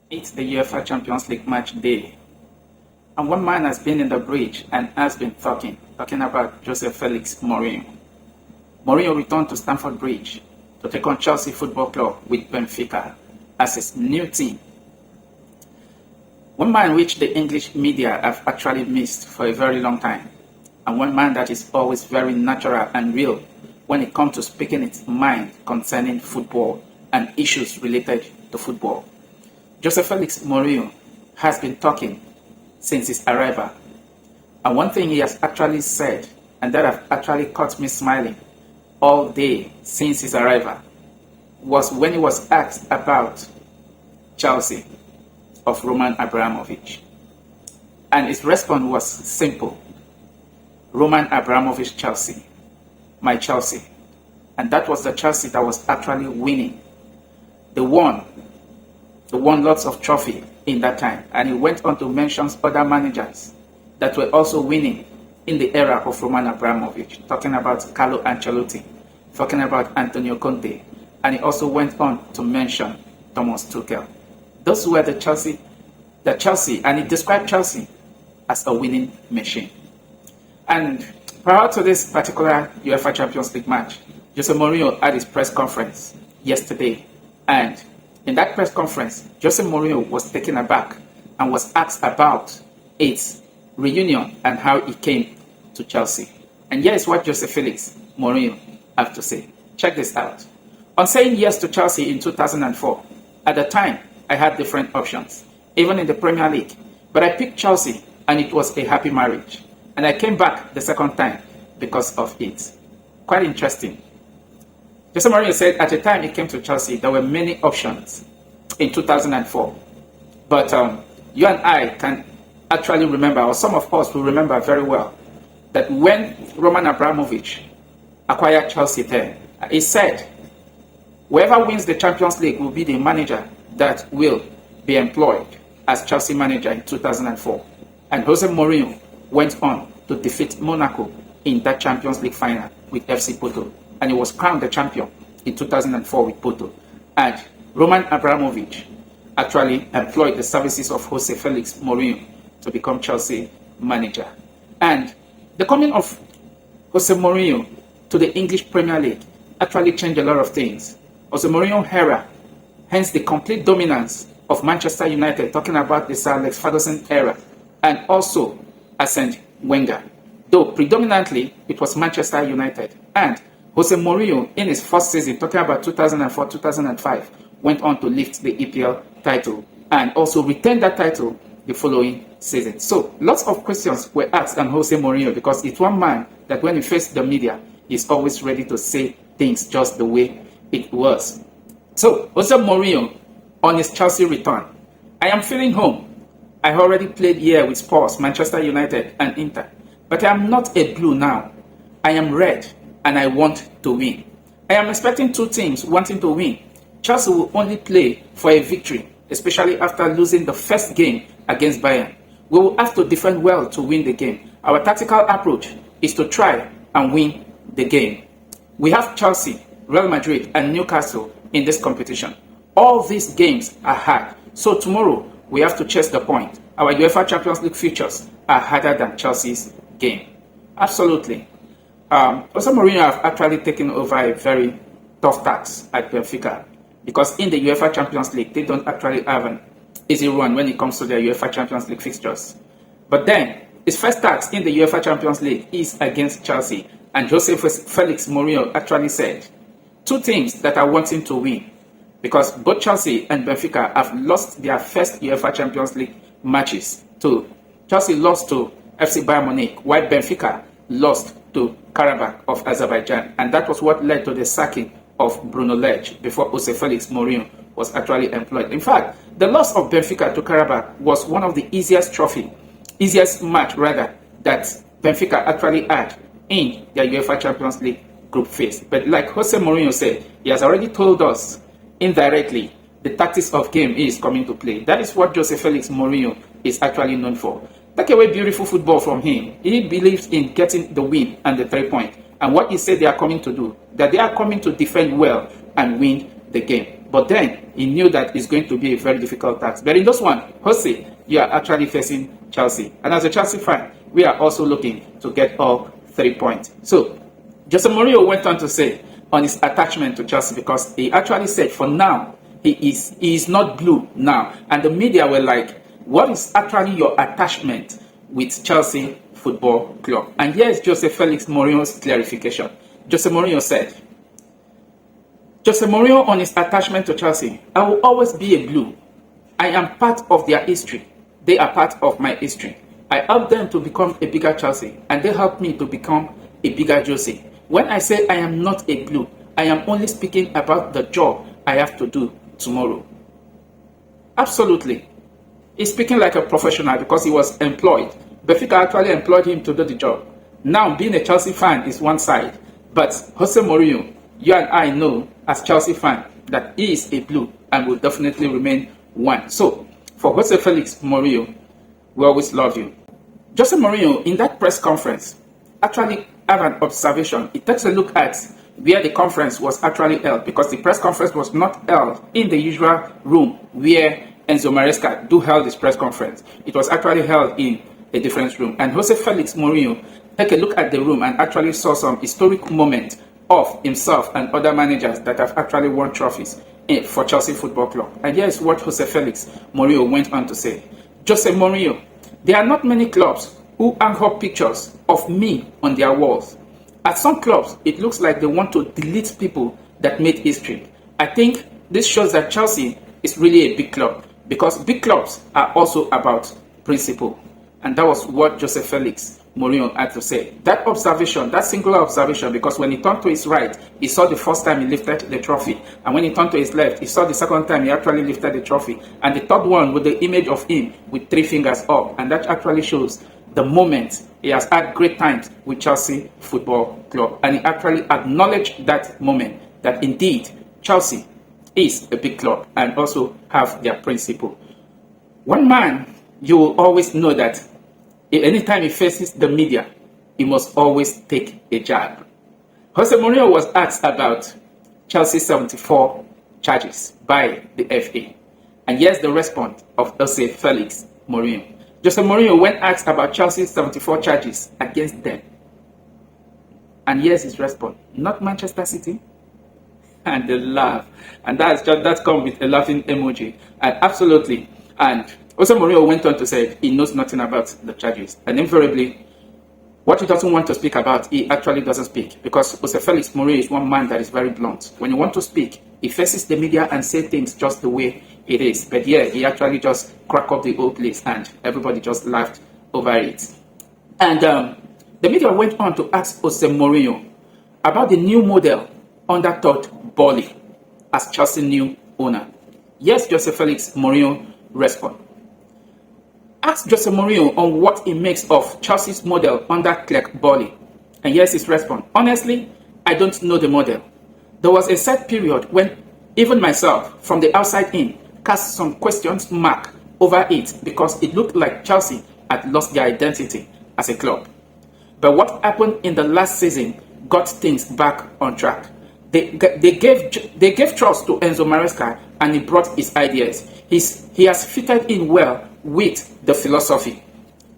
It's the UEFA Champions League match day. And one man has been in the bridge and has been talking about Jose Felix Mourinho. Mourinho returned to Stamford Bridge to take on Chelsea Football Club with Benfica as his new team. One man which the English media have actually missed for a very long time, and one man that is always very natural and real when it comes to speaking its mind concerning football and issues related to football. Jose Felix Mourinho has been talking since his arrival. And one thing he has actually said, and that have actually caught me smiling all day since his arrival, was when he was asked about Chelsea of Roman Abramovich. And his response was simple. Roman Abramovich Chelsea, my Chelsea. And that was the Chelsea that was actually winning. They won lots of trophy in that time. And he went on to mention other managers that were also winning in the era of Roman Abramovich, talking about Carlo Ancelotti, talking about Antonio Conte, and he also went on to mention Thomas Tuchel. Those were the Chelsea, and he described Chelsea as a winning machine. And prior to this particular UEFA Champions League match, Jose Mourinho had his press conference yesterday, and in that press conference, Jose Mourinho was taken aback and was asked about its reunion and how he came to Chelsea. And here is what Jose Felix Mourinho have to say. Check this out. On saying yes to Chelsea in 2004, at the time, I had different options, even in the Premier League. But I picked Chelsea, and it was a happy marriage. And I came back the second time because of it. Quite interesting. Jose Mourinho said at the time he came to Chelsea, there were many options in 2004. But you and I can actually remember, or some of us will remember very well, that when Roman Abramovich acquired Chelsea then, he said, whoever wins the Champions League will be the manager that will be employed as Chelsea manager in 2004. And Jose Mourinho went on to defeat Monaco in that Champions League final with FC Porto. And he was crowned the champion in 2004 with Porto. And Roman Abramovich actually employed the services of Jose Felix Mourinho to become Chelsea manager. And the coming of Jose Mourinho to the English Premier League actually changed a lot of things. Jose Mourinho era, hence the complete dominance of Manchester United, talking about the Sir Alex Ferguson era, and also Arsene Wenger. Though predominantly it was Manchester United. And Jose Mourinho, in his first season, talking about 2004-2005, went on to lift the EPL title and also retained that title the following season. So, lots of questions were asked on Jose Mourinho because it's one man that when he faced the media, he's always ready to say things just the way it was. So, Jose Mourinho, on his Chelsea return, I am feeling home. I already played here with Spurs, Manchester United, and Inter. But I am not a blue now. I am red, and I want to win. I am expecting two teams wanting to win. Chelsea will only play for a victory, especially after losing the first game against Bayern. We will have to defend well to win the game. Our tactical approach is to try and win the game. We have Chelsea, Real Madrid, and Newcastle in this competition. All these games are hard. So tomorrow, we have to chase the point. Our UEFA Champions League futures are harder than Chelsea's game. Absolutely. Jose Mourinho have actually taken over a very tough task at Benfica because in the UEFA Champions League, they don't actually have an easy run when it comes to their UEFA Champions League fixtures. But then, his first task in the UEFA Champions League is against Chelsea. And Jose Felix Mourinho actually said, two teams that are wanting to win because both Chelsea and Benfica have lost their first UEFA Champions League matches to Chelsea lost to FC Bayern Munich, while Benfica lost to Karabakh of Azerbaijan. And that was what led to the sacking of Bruno Lage before Jose Felix Mourinho was actually employed. In fact, the loss of Benfica to Karabakh was one of the easiest match that Benfica actually had in their UEFA Champions League group phase. But like Jose Mourinho said, he has already told us indirectly the tactics of game he is coming to play. That is what Jose Felix Mourinho is actually known for. Take away beautiful football from him. He believes in getting the win and the 3 point. And what he said they are coming to do, that they are coming to defend well and win the game. But then he knew that it's going to be a very difficult task. But in this one, Jose, you are actually facing Chelsea. And as a Chelsea fan, we are also looking to get all 3 points. So, Jose Mourinho went on to say on his attachment to Chelsea, because he actually said for now, he is not blue now. And the media were like, what is actually your attachment with Chelsea Football Club? And here's Jose Felix Mourinho's clarification. Jose Mourinho said, Jose Mourinho on his attachment to Chelsea, I will always be a blue. I am part of their history. They are part of my history. I helped them to become a bigger Chelsea, and they helped me to become a bigger Jose. When I say I am not a blue, I am only speaking about the job I have to do tomorrow. Absolutely. He's speaking like a professional because he was employed. Benfica actually employed him to do the job. Now, being a Chelsea fan is one side, but Jose Mourinho, you and I know as Chelsea fan that he is a blue and will definitely remain one. So, for Jose Felix Mourinho, we always love you. Jose Mourinho, in that press conference, actually have an observation. It takes a look at where the conference was actually held, because the press conference was not held in the usual room where Enzo Maresca do held his press conference. It was actually held in a different room. And Jose Felix Mourinho take a look at the room and actually saw some historic moments of himself and other managers that have actually won trophies for Chelsea Football Club. And here's what Jose Felix Mourinho went on to say. Jose Mourinho, there are not many clubs who hang up pictures of me on their walls. At some clubs, it looks like they want to delete people that made history. I think this shows that Chelsea is really a big club, because big clubs are also about principle. And that was what Jose Felix Mourinho had to say. That observation, that singular observation, because when he turned to his right, he saw the first time he lifted the trophy. And when he turned to his left, he saw the second time he actually lifted the trophy. And the third one with the image of him with 3 fingers up. And that actually shows the moment he has had great times with Chelsea Football Club. And he actually acknowledged that moment, that indeed Chelsea is a big club and also have their principle. One man, you will always know that anytime he faces the media, he must always take a jab. Jose Mourinho was asked about Chelsea's 74 charges by the FA. And here's the response of Jose Felix Mourinho. Jose Mourinho, when asked about Chelsea's 74 charges against them, and here's his response: not Manchester City. And they laugh. And that's come with a laughing emoji. And absolutely. And Jose Mourinho went on to say he knows nothing about the charges. And invariably, what he doesn't want to speak about, he actually doesn't speak. Because Jose Felix Mourinho is one man that is very blunt. When you want to speak, he faces the media and say things just the way it is. But yeah, he actually just cracked up the whole place and everybody just laughed over it. And the media went on to ask Jose Mourinho about the new model under Todd Boehly as Chelsea new owner. Yes, Jose Felix Mourinho responded. Ask Jose Mourinho on what he makes of Chelsea's model under Clerk Boehly. And here's his response. Honestly, I don't know the model. There was a set period when even myself, from the outside in, cast some questions mark over it because it looked like Chelsea had lost their identity as a club. But what happened in the last season got things back on track. They gave trust to Enzo Maresca and he brought his ideas. He has fitted in well with the philosophy.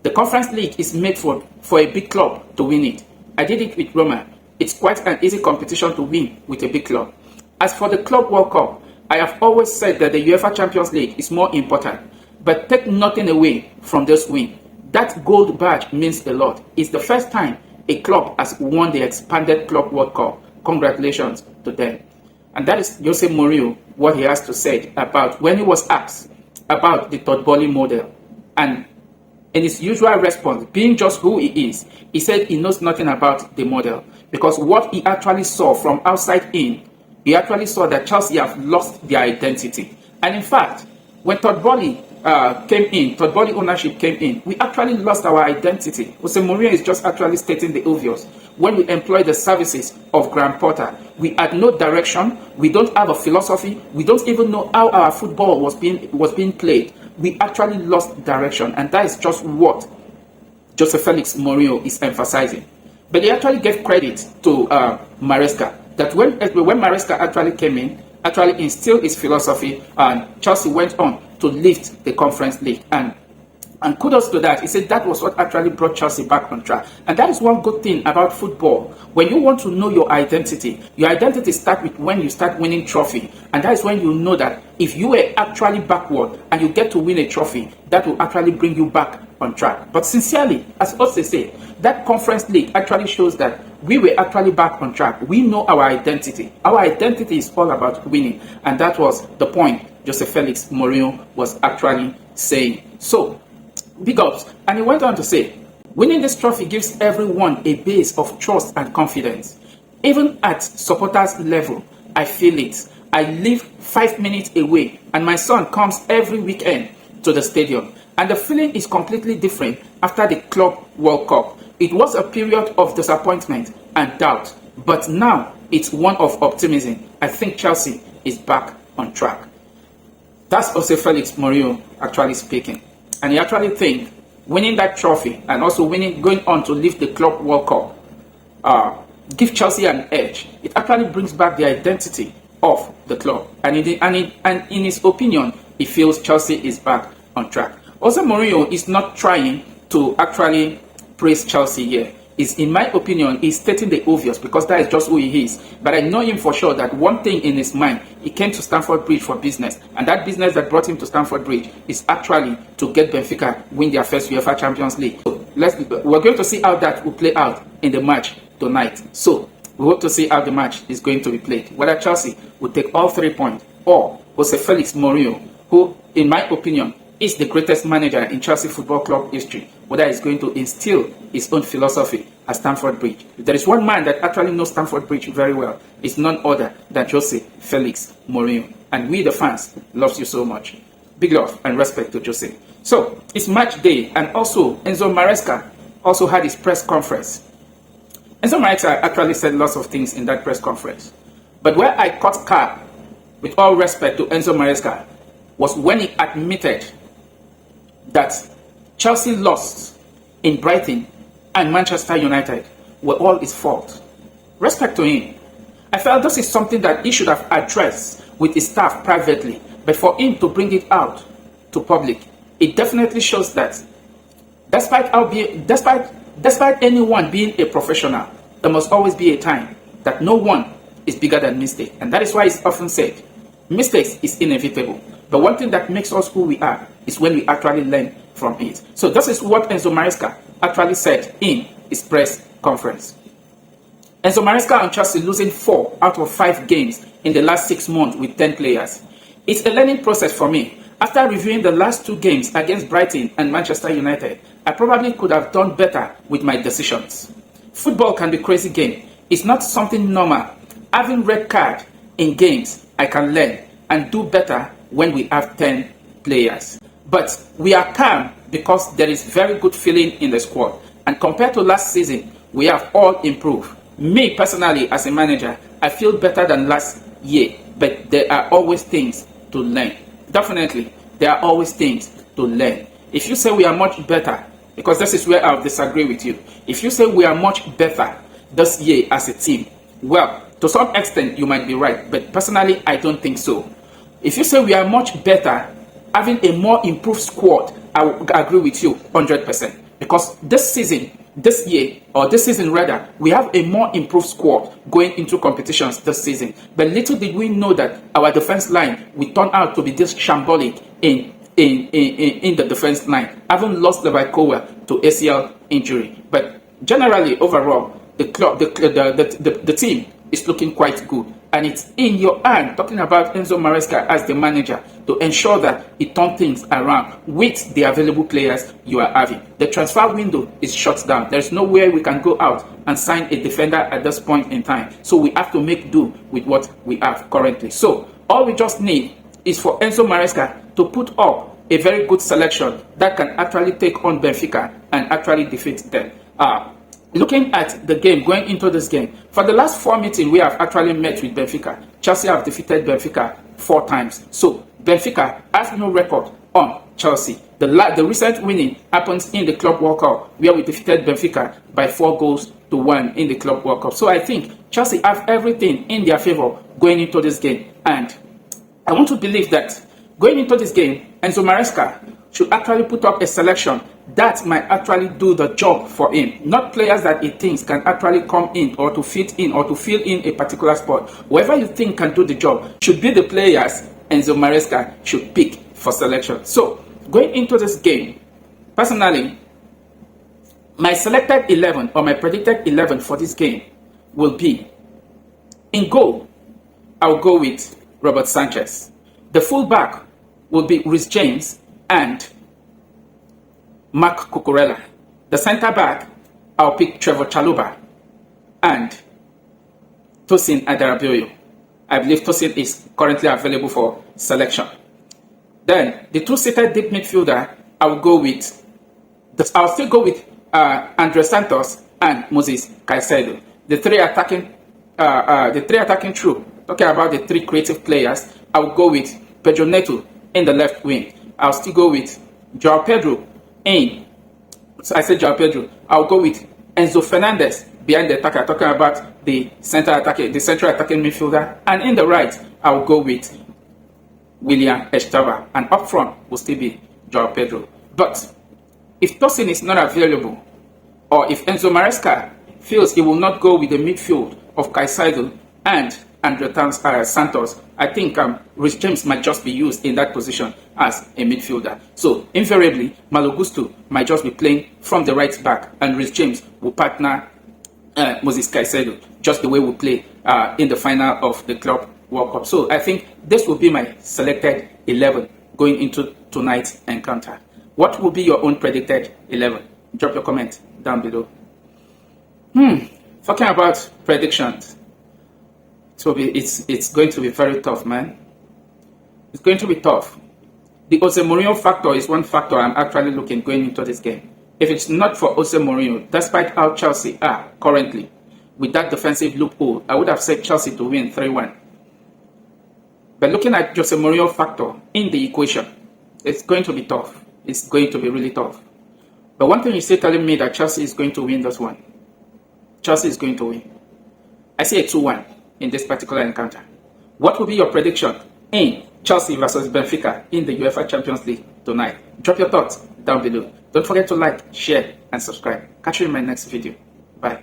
The Conference League is made for a big club to win it. I did it with Roma. It's quite an easy competition to win with a big club. As for the Club World Cup, I have always said that the UEFA Champions League is more important. But take nothing away from this win. That gold badge means a lot. It's the first time a club has won the expanded Club World Cup. Congratulations to them. And that is Jose Mourinho, what he has to say about when he was asked about the Todd Boehly model. And in his usual response, being just who he is, he said he knows nothing about the model. Because what he actually saw from outside in, he actually saw that Chelsea have lost their identity. And in fact, when Todd Boehly came in, Todd Boehly ownership came in, we actually lost our identity. Jose Mourinho is just actually stating the obvious. When we employ the services of Graham Potter, we had no direction, we don't have a philosophy, we don't even know how our football was being played. We actually lost direction, and that is just what Jose Felix Mourinho is emphasizing. But he actually gave credit to Maresca, that when Maresca actually came in, actually instilled his philosophy, and Chelsea went on to lift the Conference League. And kudos to that. He said that was what actually brought Chelsea back on track. And that is one good thing about football. When you want to know your identity starts with when you start winning trophy. And that is when you know that if you were actually backward and you get to win a trophy, that will actually bring you back on track. But sincerely, as us they say, that Conference League actually shows that we were actually back on track. We know our identity. Our identity is all about winning. And that was the point Jose Felix Mourinho was actually saying. So, big ups. And he went on to say, winning this trophy gives everyone a base of trust and confidence. Even at supporters level, I feel it. I live 5 minutes away and my son comes every weekend to the stadium. And the feeling is completely different after the Club World Cup. It was a period of disappointment and doubt, but now it's one of optimism. I think Chelsea is back on track. That's Jose Felix Mourinho actually speaking. And he actually think winning that trophy and also going on to lift the Club World Cup, give Chelsea an edge. It actually brings back the identity of the club. And in his opinion, he feels Chelsea is back on track. Jose Mourinho is not trying to actually praise Chelsea here. In my opinion, he's stating the obvious because that is just who he is. But I know him for sure that one thing in his mind, he came to Stamford Bridge for business. And that business that brought him to Stamford Bridge is actually to get Benfica win their first UEFA Champions League. So we're going to see how that will play out in the match tonight. So we hope to see how the match is going to be played. Whether Chelsea will take all 3 points or Jose Felix Mourinho, who, in my opinion, is the greatest manager in Chelsea Football Club history, whether he's going to instill his own philosophy at Stamford Bridge. If there is one man that actually knows Stamford Bridge very well, it's none other than Jose Felix Mourinho. And we, the fans, love you so much. Big love and respect to Jose. So, it's match day, and also Enzo Maresca also had his press conference. Enzo Maresca actually said lots of things in that press conference. But where I caught cap, with all respect to Enzo Maresca, was when he admitted that Chelsea lost in Brighton and Manchester United were all his fault. Respect to him. I felt this is something that he should have addressed with his staff privately, but for him to bring it out to public, it definitely shows that despite anyone being a professional, there must always be a time that no one is bigger than mistake. And that is why it's often said, mistakes is inevitable. But one thing that makes us who we are is when we actually learn from it. So this is what Enzo Maresca actually said in his press conference. Enzo Maresca and Chelsea losing 4 out of 5 games in the last 6 months with 10 players. It's a learning process for me. After reviewing the last 2 games against Brighton and Manchester United, I probably could have done better with my decisions. Football can be a crazy game. It's not something normal. Having red card in games, I can learn and do better when we have 10 players. But we are calm because there is very good feeling in the squad. And compared to last season, we have all improved. Me personally, as a manager, I feel better than last year. But there are always things to learn. Definitely, there are always things to learn. If you say we are much better, because this is where I'll disagree with you. If you say we are much better this year as a team, well, to some extent you might be right. But personally, I don't think so. If you say we are much better, having a more improved squad, I would agree with you 100%. Because this season rather, we have a more improved squad going into competitions this season. But little did we know that our defense line will turn out to be this shambolic in the defense line, having lost Levakowa to ACL injury. But generally, overall, the team is looking quite good. And it's in your hand, talking about Enzo Maresca as the manager, to ensure that he turns things around with the available players you are having. The transfer window is shut down. There's nowhere we can go out and sign a defender at this point in time. So we have to make do with what we have currently. So all we just need is for Enzo Maresca to put up a very good selection that can actually take on Benfica and actually defeat them. Looking at the game, going into this game, for the last 4 meetings we have actually met with Benfica, Chelsea have defeated Benfica 4 times. So Benfica has no record on Chelsea. The recent winning happens in the Club World Cup, where we defeated Benfica by 4-1 in the Club World Cup. So I think Chelsea have everything in their favor going into this game. And I want to believe that going into this game, Enzo Maresca should actually put up a selection that might actually do the job for him. Not players that he thinks can actually come in or to fit in or to fill in a particular spot. Whoever you think can do the job should be the players Enzo Maresca should pick for selection. So, going into this game, personally, my selected 11 or my predicted 11 for this game will be, in goal, I'll go with Robert Sanchez. The fullback will be Reece James and Marc Cucurella. The center back, I'll pick Trevor Chalobah and Tosin Adarabioyo. I believe Tosin is currently available for selection. Then the two-seated deep midfielder, I'll still go with Andre Santos and Moses Caicedo. The three attacking trio. Talking about the three creative players, I'll go with Pedro Neto in the left wing. I'll still go with Joao Pedro in. So I said Joao Pedro. I'll go with Enzo Fernandez behind the attacker. Talking about the central attacking midfielder. And in the right, I'll go with William Estava. And up front will still be Joao Pedro. But if Tosin is not available, or if Enzo Maresca feels he will not go with the midfield of Caicedo and Andre Santos, I think Reece James might just be used in that position as a midfielder. So invariably, Malo Gusto might just be playing from the right back, and Reece James will partner Moses Caicedo, just the way we play in the final of the Club World Cup. So I think this will be my selected 11 going into tonight's encounter. What will be your own predicted 11? Drop your comment down below. Talking about predictions, it's going to be very tough, man. It's going to be tough. The Jose Mourinho factor is one factor I'm actually looking going into this game. If it's not for Jose Mourinho, despite how Chelsea are currently, with that defensive loophole, I would have said Chelsea to win 3-1. But looking at Jose Mourinho factor in the equation, it's going to be tough. It's going to be really tough. But one thing is still telling me that Chelsea is going to win this one. Chelsea is going to win. I see a 2-1 in this particular encounter. What will be your prediction in Chelsea versus Benfica in the UEFA Champions League tonight? Drop your thoughts down below. Don't forget to like, share, and subscribe. Catch you in my next video. Bye.